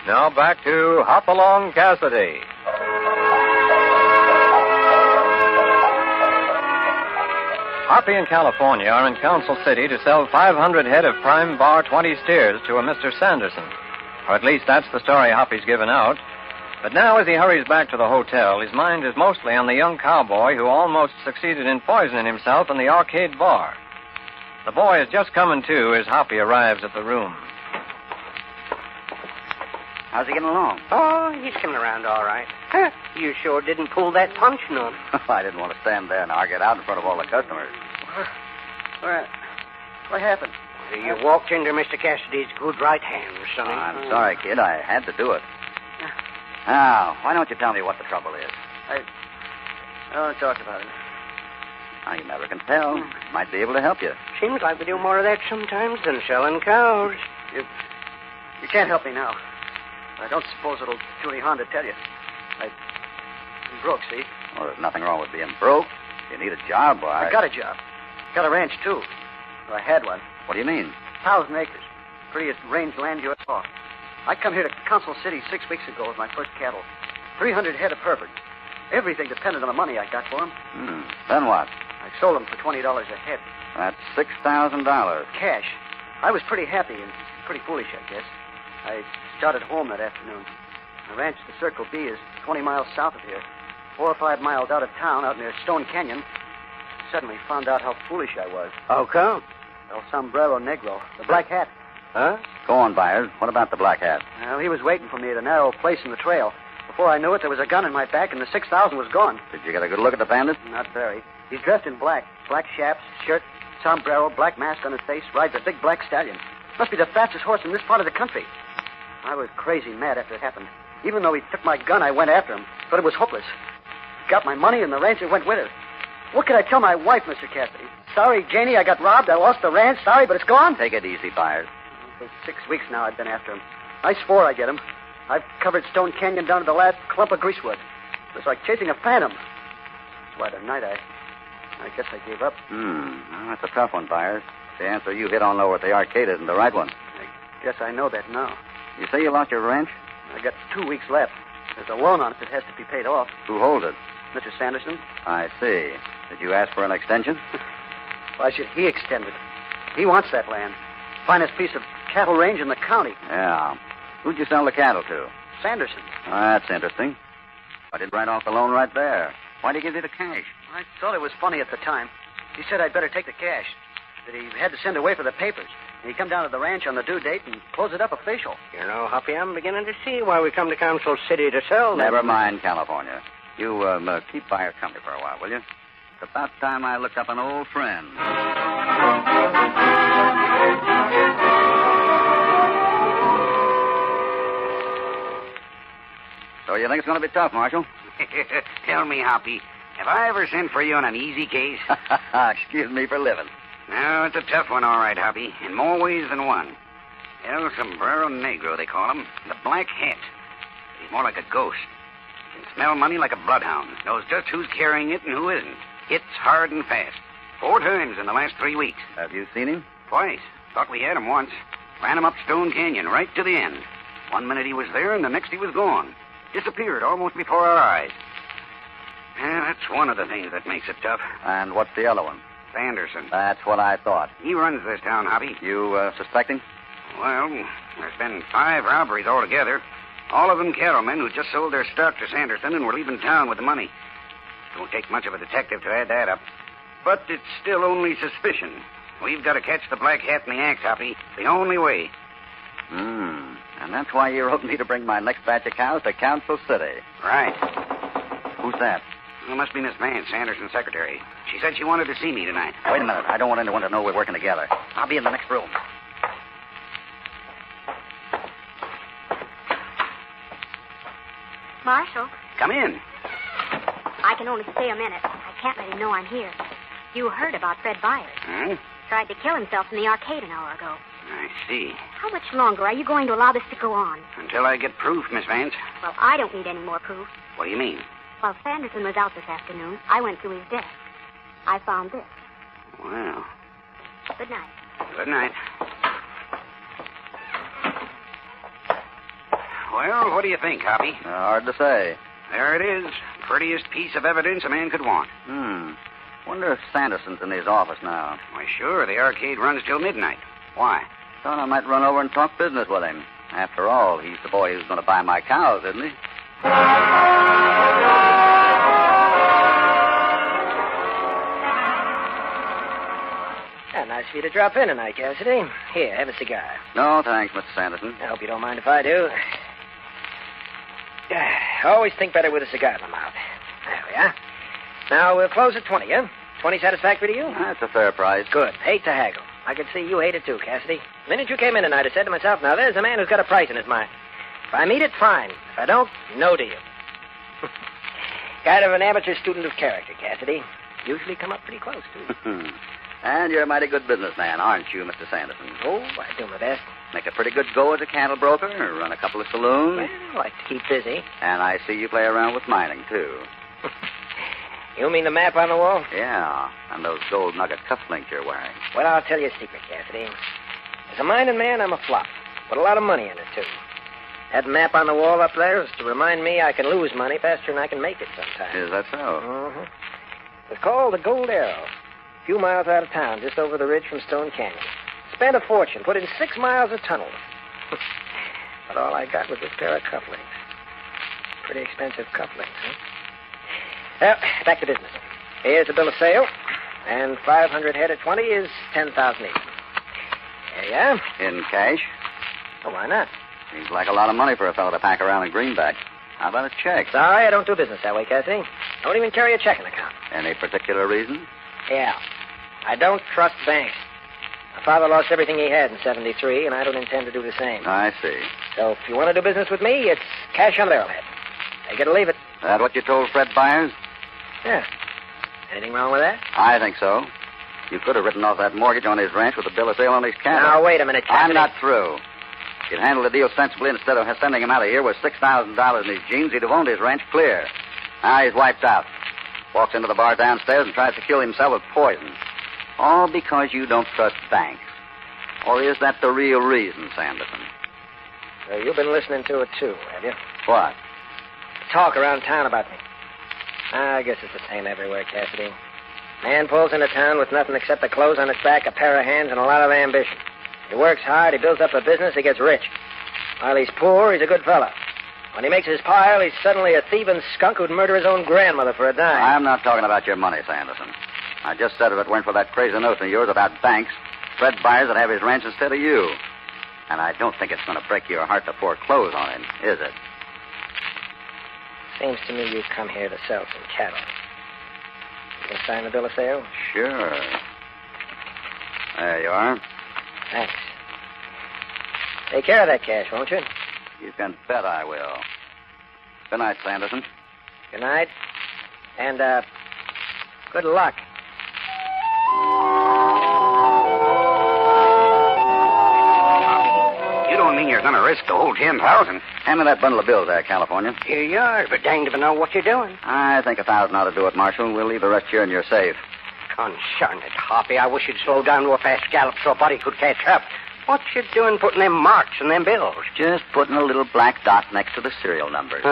Now back to Hopalong Cassidy. Hoppy and California are in Council City to sell 500 head of prime bar 20 steers to a Mr. Sanderson. Or at least that's the story Hoppy's given out. But now as he hurries back to the hotel, his mind is mostly on the young cowboy who almost succeeded in poisoning himself in the arcade bar. The boy is just coming to as Hoppy arrives at the room. How's he getting along? Oh, he's coming around all right. Huh, you sure didn't pull that punch on him. I didn't want to stand there and argue it out in front of all the customers. What happened? You walked into Mr. Cassidy's good right hand, Sonny. I'm sorry, kid. I had to do it. Now, why don't you tell me what the trouble is? I want to talk about it. Now, you never can tell. Might be able to help you. Seems like we do more of that sometimes than selling cows. You can't help me now. I don't suppose it'll do any harm to tell you. I'm broke, see? Well, there's nothing wrong with being broke. You need a job, why? I got a job. Got a ranch, too. Well, I had one. What do you mean? 1,000 acres. Prettiest range land you ever saw. I come here to Council City 6 weeks ago with my first cattle. 300 head of Hereford. Everything depended on the money I got for them. Then what? I sold them for $20 a head. That's $6,000. Cash. I was pretty happy and pretty foolish, I guess. I started home that afternoon. The ranch, the Circle B, is 20 miles south of here. 4 or 5 miles out of town, out near Stone Canyon. Suddenly found out how foolish I was. How come? El Sombrero Negro, the black hat. Huh? Go on, Byers. What about the black hat? Well, he was waiting for me at a narrow place in the trail. Before I knew it, there was a gun in my back, and the $6,000 was gone. Did you get a good look at the bandit? Not very. He's dressed in black. Black chaps, shirt, sombrero, black mask on his face, rides a big black stallion. Must be the fastest horse in this part of the country. I was crazy mad after it happened. Even though he took my gun, I went after him. But it was hopeless. Got my money, and the rancher went with it. What could I tell my wife, Mr. Cassidy? Sorry, Janie, I got robbed. I lost the ranch. Sorry, but it's gone. Take it easy, Byers. For 6 weeks now, I've been after him. I swore I'd get him. I've covered Stone Canyon down to the last clump of greasewood. It was like chasing a phantom. That's why tonight I guess I gave up. Well, that's a tough one, Byers. The answer you hit on over at the arcade isn't the right one. I guess I know that now. You say you lost your ranch? I got 2 weeks left. There's a loan on it that has to be paid off. Who holds it? Mr. Sanderson? I see. Did you ask for an extension? Why should he extend it? He wants that land. Finest piece of cattle range in the county. Yeah. Who'd you sell the cattle to? Sanderson. That's interesting. I did write off the loan right there. Why'd he give you the cash? I thought it was funny at the time. He said I'd better take the cash. That he had to send away for the papers. And he'd come down to the ranch on the due date and close it up official. You know, Hoppy, I'm beginning to see why we come to Council City to sell. Never mind, California. You keep Byers company for a while, will you? It's about time I looked up an old friend. So you think it's going to be tough, Marshal? Tell me, Hoppy, have I ever sent for you on an easy case? Excuse me for living. No, it's a tough one, all right, Hoppy, in more ways than one. El Sombrero Negro, they call him. The Black Hat. He's more like a ghost. He can smell money like a bloodhound. Knows just who's carrying it and who isn't. Hits hard and fast. 4 times in the last 3 weeks. Have you seen him? Twice. Thought we had him once. Ran him up Stone Canyon right to the end. 1 minute he was there, and the next he was gone. Disappeared almost before our eyes. That's one of the things that makes it tough. And what's the other one? Sanderson. That's what I thought. He runs this town, Hoppy. You suspect him? Well, there's been 5 robberies altogether. All of them cattlemen who just sold their stock to Sanderson and were leaving town with the money. Don't take much of a detective to add that up. But it's still only suspicion. We've got to catch the Black Hat in the act, Hoppy. The only way. And that's why you wrote me to bring my next batch of cows to Council City. Right. Who's that? It must be Miss Vance, Sanderson's secretary. She said she wanted to see me tonight. Wait a minute. I don't want anyone to know we're working together. I'll be in the next room. Marshal, Come in. I can only stay a minute. I can't let him know I'm here. You heard about Fred Byers. Huh? Tried to kill himself in the arcade an hour ago. I see. How much longer are you going to allow this to go on? Until I get proof, Miss Vance. Well, I don't need any more proof. What do you mean? While Sanderson was out this afternoon, I went through his desk. I found this. Well, Good night. good night. Well, what do you think, Hoppy? Hard to say. There it is. Prettiest piece of evidence a man could want. Wonder if Sanderson's in his office now. Why, sure. The arcade runs till midnight. Why? Thought I might run over and talk business with him. After all, he's the boy who's going to buy my cows, isn't he? Nice of you to drop in tonight, Cassidy. Here, have a cigar. No, thanks, Mr. Sanderson. I hope you don't mind if I do. I always think better with a cigar in my mouth. There we are. Now, we'll close at 20, huh? 20 satisfactory to you? That's a fair price. Good. Hate to haggle. I could see you hate it too, Cassidy. The minute you came in tonight, I said to myself, now there's a man who's got a price in his mind. If I meet it, fine. If I don't, no deal. Kind of an amateur student of character, Cassidy. Usually come up pretty close, too. And you're a mighty good businessman, aren't you, Mr. Sanderson? Oh, I do my best. Make a pretty good go as a cattle broker, run a couple of saloons. Well, I like to keep busy. And I see you play around with mining, too. You mean the map on the wall? Yeah, and those gold nugget cufflinks you're wearing. Well, I'll tell you a secret, Cassidy. As a minded man, I'm a flop. Put a lot of money in it, too. That map on the wall up there is to remind me I can lose money faster than I can make it sometimes. Is that so? Mm-hmm. It's called the Gold Arrow. A few miles out of town, just over the ridge from Stone Canyon. Spent a fortune, put in 6 miles of tunnels. But all I got was this pair of cufflinks. Pretty expensive cufflinks, huh? Well, back to business. Here's the bill of sale. And 500 head at 20 is 10,000 each. There you are. In cash? Oh, why not? Seems like a lot of money for a fellow to pack around in greenback. How about a check? Sorry, I don't do business that way, Cassidy. Don't even carry a checking account. Any particular reason? Yeah. I don't trust banks. My father lost everything he had in 73, and I don't intend to do the same. I see. So if you want to do business with me, it's cash on barrelhead. Take it or leave it. That what you told Fred Byers? Yeah. Anything wrong with that? I think so. You could have written off that mortgage on his ranch with a bill of sale on his cattle. Now, wait a minute, Cassidy. I'm not through. If you'd handled the deal sensibly instead of sending him out of here with $6,000 in his jeans, he'd have owned his ranch clear. Now he's wiped out. Walks into the bar downstairs and tries to kill himself with poison. All because you don't trust banks. Or is that the real reason, Sanderson? So you've been listening to it, too, have you? What? Talk around town about me. I guess it's the same everywhere, Cassidy. Man pulls into town with nothing except the clothes on his back, a pair of hands, and a lot of ambition. He works hard, he builds up a business, he gets rich. While he's poor, he's a good fella. When he makes his pile, he's suddenly a thieving skunk who'd murder his own grandmother for a dime. I'm not talking about your money, Sanderson. I just said if it weren't for that crazy notion of yours about banks, Fred Byers would have his ranch instead of you. And I don't think it's going to break your heart to foreclose on him, is it? Seems to me you've come here to sell some cattle. You can sign the bill of sale? Sure. There you are. Thanks. Take care of that cash, won't you? You can bet I will. Good night, Sanderson. Good night. And, good luck. You don't mean you're going to risk the whole 10,000? Hand me that bundle of bills there, California. Here you are, but danged if I know what you're doing. I think 1,000 ought to do it, Marshal. We'll leave the rest here in your safe. Concern it, Hoppy. I wish you'd slow down to a fast gallop so a body could catch up. What you doing putting them marks in them bills? Just putting a little black dot next to the serial numbers.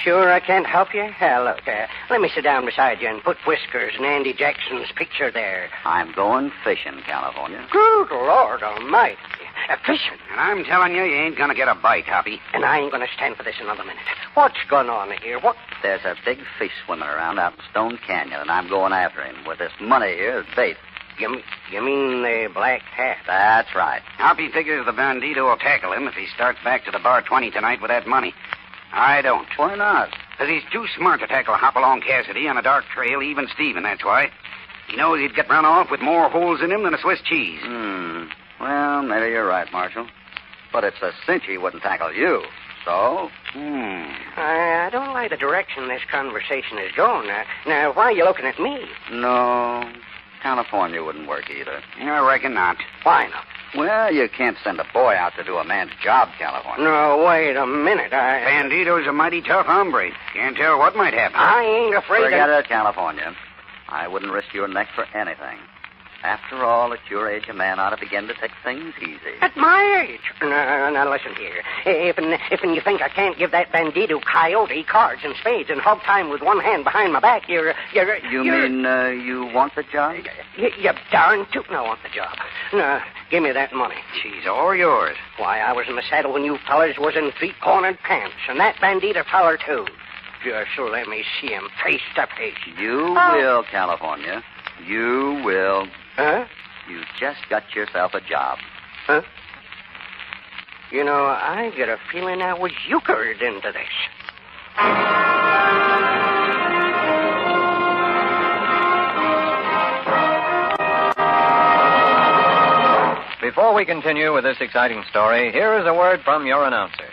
Sure I can't help you? Look, let me sit down beside you and put Whiskers and Andy Jackson's picture there. I'm going fishing, California. Good Lord Almighty. Fishing? And I'm telling you, you ain't going to get a bite, Hoppy. And I ain't going to stand for this another minute. What's going on here? What? There's a big fish swimming around out in Stone Canyon, and I'm going after him with this money here as bait. You mean the black hat? That's right. Hoppy figures the bandito will tackle him if he starts back to the bar 20 tonight with that money. I don't. Why not? Because he's too smart to tackle Hopalong Cassidy on a dark trail, even Steven, that's why. He knows he'd get run off with more holes in him than a Swiss cheese. Well, maybe you're right, Marshal. But it's a cinch he wouldn't tackle you. So? I don't like the direction this conversation is going. Now, why are you looking at me? No. California wouldn't work either. I reckon not. Why not? Well, you can't send a boy out to do a man's job, California. No, wait a minute. Bandito's a mighty tough hombre. Can't tell what might happen. I ain't afraid Forget it, California. I wouldn't risk your neck for anything. After all, at your age, a man ought to begin to take things easy. At my age? Now, listen here. If you think I can't give that bandito Coyote cards and spades and hog time with one hand behind my back, You mean you want the job? You darn tootin' I want the job. Now, give me that money. She's all yours. Why, I was in the saddle when you fellers was in three-cornered pants, and that bandito feller, too. Just let me see him face to face. You will, California. You will. Huh? You just got yourself a job. Huh? You know, I get a feeling I was euchred into this. Before we continue with this exciting story, here is a word from your announcer.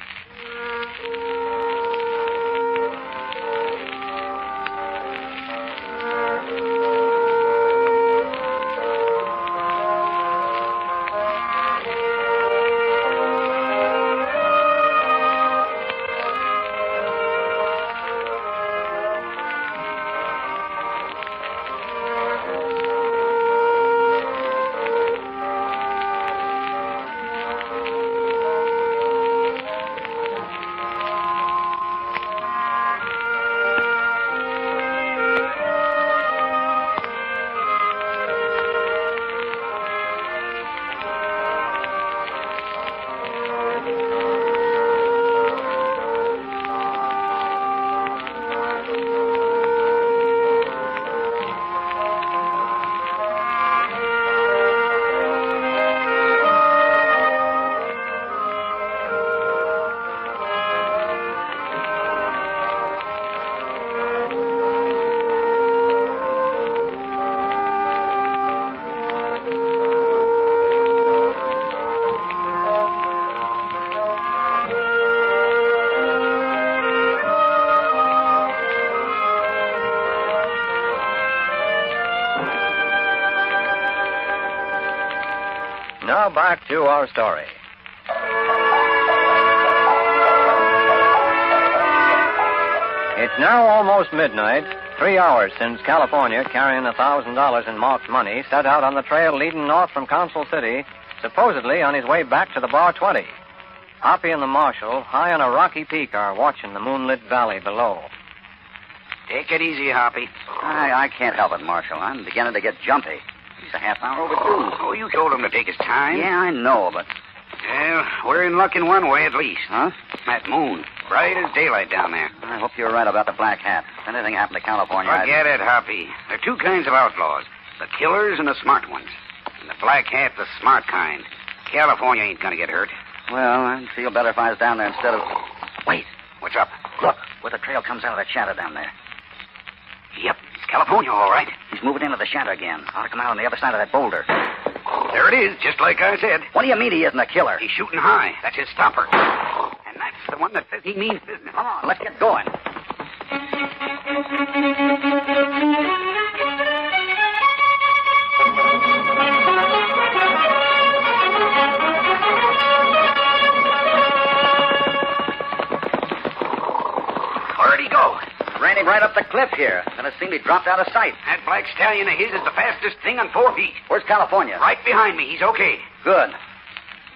now back to our story. It's now almost midnight, 3 hours since California, carrying $1,000 in marked money, set out on the trail leading north from Council City, supposedly on his way back to the Bar 20. Hoppy and the marshal, high on a rocky peak, are watching the moonlit valley below. Take it easy, Hoppy. I can't help it, Marshal. I'm beginning to get jumpy. He's a half hour overdue. Oh, you told him to take his time. Yeah, I know, but... Well, we're in luck in one way at least. Huh? That moon. Bright as daylight down there. I hope you're right about the black hat. If anything happened to California, Forget it, Hoppy. There are two kinds of outlaws. The killers and the smart ones. And the black hat's the smart kind. California ain't gonna get hurt. Well, I'd feel better if I was down there instead of... Wait. What's up? Look, where the trail comes out of that shadow down there. Yep, it's California, all right. He's moving into the shadow again. Ought to come out on the other side of that boulder. There it is, just like I said. What do you mean he isn't a killer? He's shooting high. That's his stopper. And that's the one that says he means business. Come on, let's get going. Where'd he go? Ran him right up the cliff here. Then it seemed he dropped out of sight. That black stallion of his is the fastest thing on 4 feet. Where's California? Right behind me. He's okay. Good.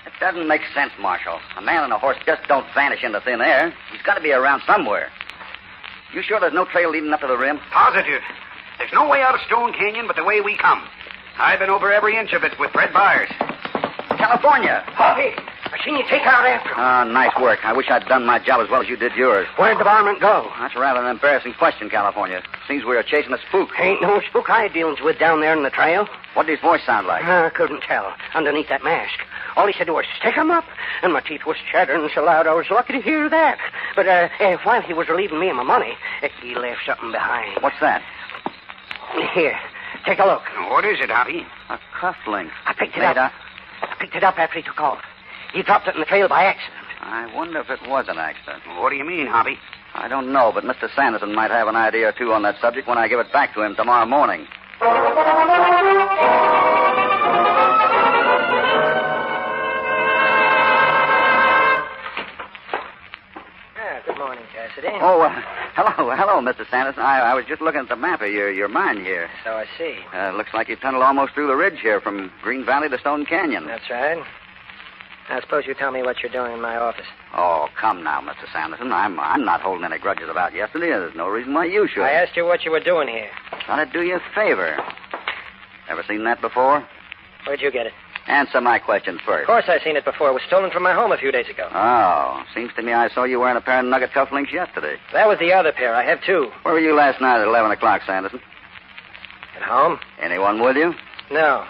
It doesn't make sense, Marshal. A man and a horse just don't vanish into thin air. He's got to be around somewhere. You sure there's no trail leading up to the rim? Positive. There's no way out of Stone Canyon but the way we come. I've been over every inch of it with Fred Byers. California. Hoppy, I seen you take out after him. Ah, nice work. I wish I'd done my job as well as you did yours. Where'd the varmint go? That's rather an embarrassing question, California. Seems we were chasing a spook. Ain't no spook I had dealings with down there in the trail. What did his voice sound like? I couldn't tell. Underneath that mask. All he said was, stick 'em up. And my teeth was chattering so loud I was lucky to hear that. But while he was relieving me of my money, he left something behind. What's that? Here, take a look. What is it, Hoppy? A cufflink. I picked it up. I picked it up after he took off. He dropped it in the trail by accident. I wonder if it was an accident. What do you mean, Hoppy? I don't know, but Mr. Sanderson might have an idea or two on that subject when I give it back to him tomorrow morning. Good morning, Cassidy. Oh, hello, Mr. Sanderson. I was just looking at the map of your mine here. So I see. Looks like you tunneled almost through the ridge here from Green Valley to Stone Canyon. That's right. Now, suppose you tell me what you're doing in my office. Oh, come now, Mr. Sanderson. I'm not holding any grudges about yesterday. There's no reason why you should. I asked you what you were doing here. Thought I'd do you a favor. Ever seen that before? Where'd you get it? Answer my question first. Of course I've seen it before. It was stolen from my home a few days ago. Oh, seems to me I saw you wearing a pair of nugget cufflinks yesterday. That was the other pair. I have two. Where were you last night at 11 o'clock, Sanderson? At home? Anyone with you? No.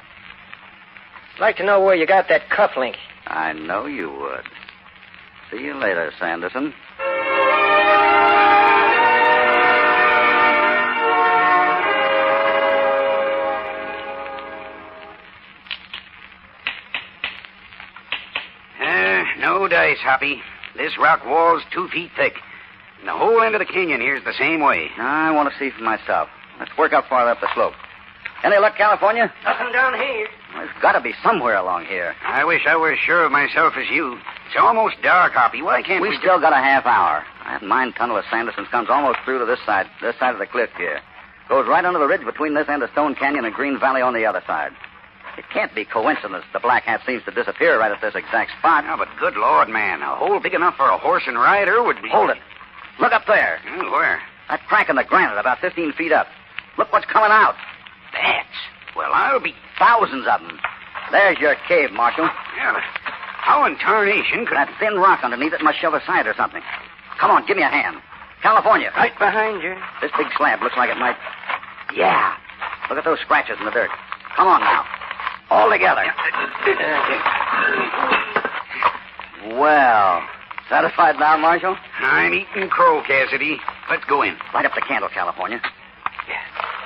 I'd like to know where you got that cufflink. I know you would. See you later, Sanderson. No dice, Hoppy. This rock wall's 2 feet thick. And the whole end of the canyon here's the same way. I want to see for myself. Let's work up farther up the slope. Any luck, California? Nothing down here. Well, there's got to be somewhere along here. I wish I were as sure of myself as you. It's almost dark, Hoppy. Why can't we... We've still got a half hour. That mine tunnel of Sanderson's comes almost through to this side of the cliff here. Goes right under the ridge between this end of Stone Canyon and Green Valley on the other side. It can't be coincidence the black hat seems to disappear right at this exact spot. Oh, but good Lord, man. A hole big enough for a horse and rider would be... Hold it. Look up there. Where? That crack in the granite about 15 feet up. Look what's coming out. Bats. Well, I'll be... Thousands of them. There's your cave, Marshal. Yeah, but how in tarnation could... That thin rock underneath it must shove aside or something. Come on, give me a hand. California. Right behind you. This big slab looks like it might... Yeah. Look at those scratches in the dirt. Come on now. All together. Well, satisfied now, Marshal? I'm eating crow, Cassidy. Let's go in. Light up the candle, California.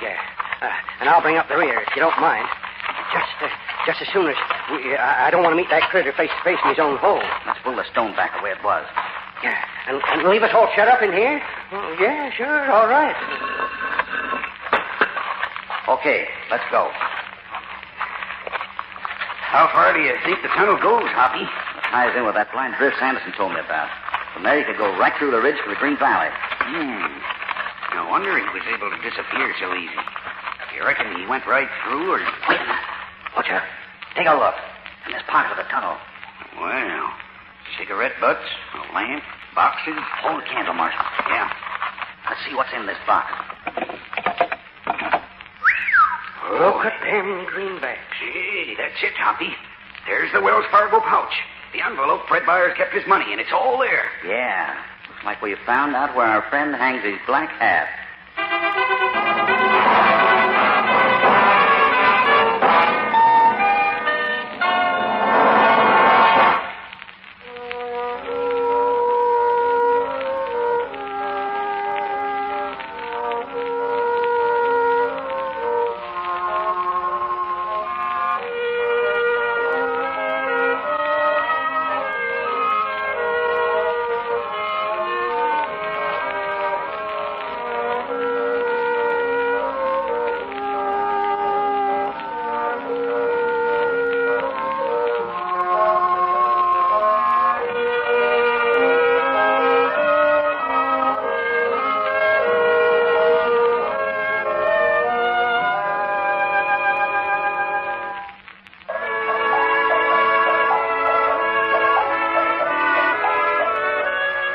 Yeah. And I'll bring up the rear, if you don't mind. Just as soon as... I don't want to meet that critter face to face in his own hole. Let's pull the stone back the way it was. Yeah. And leave us all shut up in here? Oh, yeah, sure. All right. Okay, let's go. How far do you think the tunnel goes, Hoppy? It ties in with that blind drift Sanderson told me about. From there, you could go right through the ridge to the Green Valley. No wonder he was able to disappear so easy. You reckon he went right through, or... Wait a minute. Watch out. Take a look. In this pocket of the tunnel. Well, cigarette butts, a lamp, boxes. Hold the candle, Marshal. Yeah. Let's see what's in this box. Look at them greenbacks. Hey, that's it, Hoppy. There's the Wells Fargo pouch. The envelope Fred Byers kept his money in. It's all there. Yeah. Looks like we found out where our friend hangs his black hat.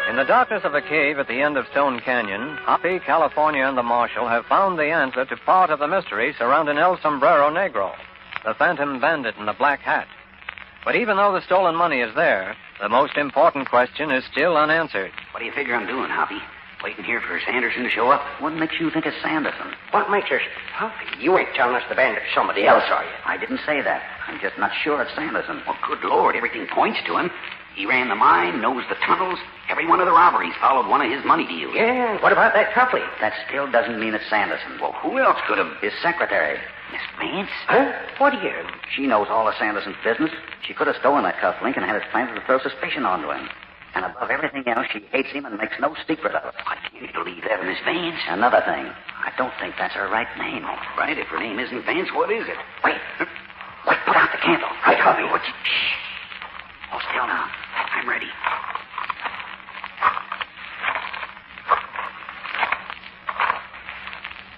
In the darkness of a cave at the end of Stone Canyon, Hoppy, California, and the Marshal have found the answer to part of the mystery surrounding El Sombrero Negro, the phantom bandit in the black hat. But even though the stolen money is there, the most important question is still unanswered. What do you figure I'm doing, Hoppy? Waiting here for Sanderson to show up? What makes you think it's Sanderson? What makes us... Hoppy, you ain't telling us the bandit's somebody else, are you? I didn't say that. I'm just not sure it's Sanderson. Well, good Lord, everything points to him. He ran the mine, knows the tunnels. Every one of the robberies followed one of his money deals. Yeah, what about that Copley? That still doesn't mean it's Sanderson. Well, who else could have... His secretary. Miss Vance? Huh? What do you... She knows all of Sanderson's business. She could have stolen that cufflink and had it planted to throw suspicion onto him. And above everything else, she hates him and makes no secret of it. I can't believe that, Miss Vance. Another thing, I don't think that's her right name. All right, if her name isn't Vance, what is it? Wait, put out the candle. Right, Hoppy. Shh. Oh, still now. I'm ready.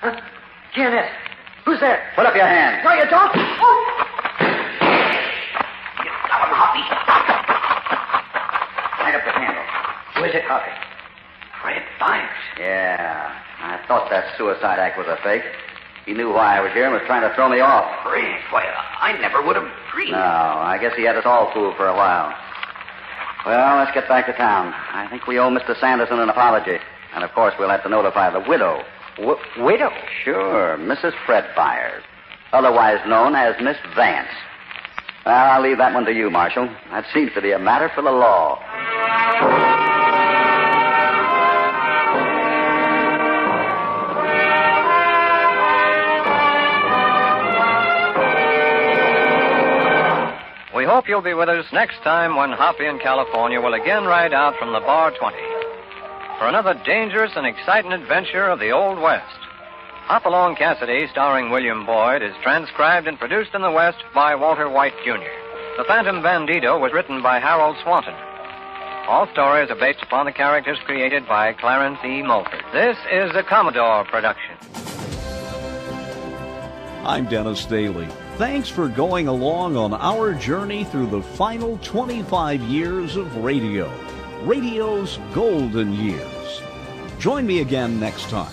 Huh? Janet, who's there? Put up your hand. No, you don't. Oh! You got him, Hoppy. Light up the candle. Who is it, Hoppy? Fred Byers. Yeah, I thought that suicide act was a fake. He knew why I was here and was trying to throw me off. Fred? Why, I never would have dreamed. No, I guess he had us all fooled for a while. Well, let's get back to town. I think we owe Mr. Sanderson an apology. And, of course, we'll have to notify the widow. Widow? Sure, Mrs. Fred Byers, otherwise known as Miss Vance. Well, I'll leave that one to you, Marshal. That seems to be a matter for the law. We hope you'll be with us next time when Hoppy and California will again ride out from the Bar 20 for another dangerous and exciting adventure of the Old West. Hop Along Cassidy, starring William Boyd, is transcribed and produced in the West by Walter White, Jr. The Phantom Bandito was written by Harold Swanton. All stories are based upon the characters created by Clarence E. Mulford. This is a Commodore production. I'm Dennis Daly. Thanks for going along on our journey through the final 25 years of radio. Radio's golden years. Join me again next time.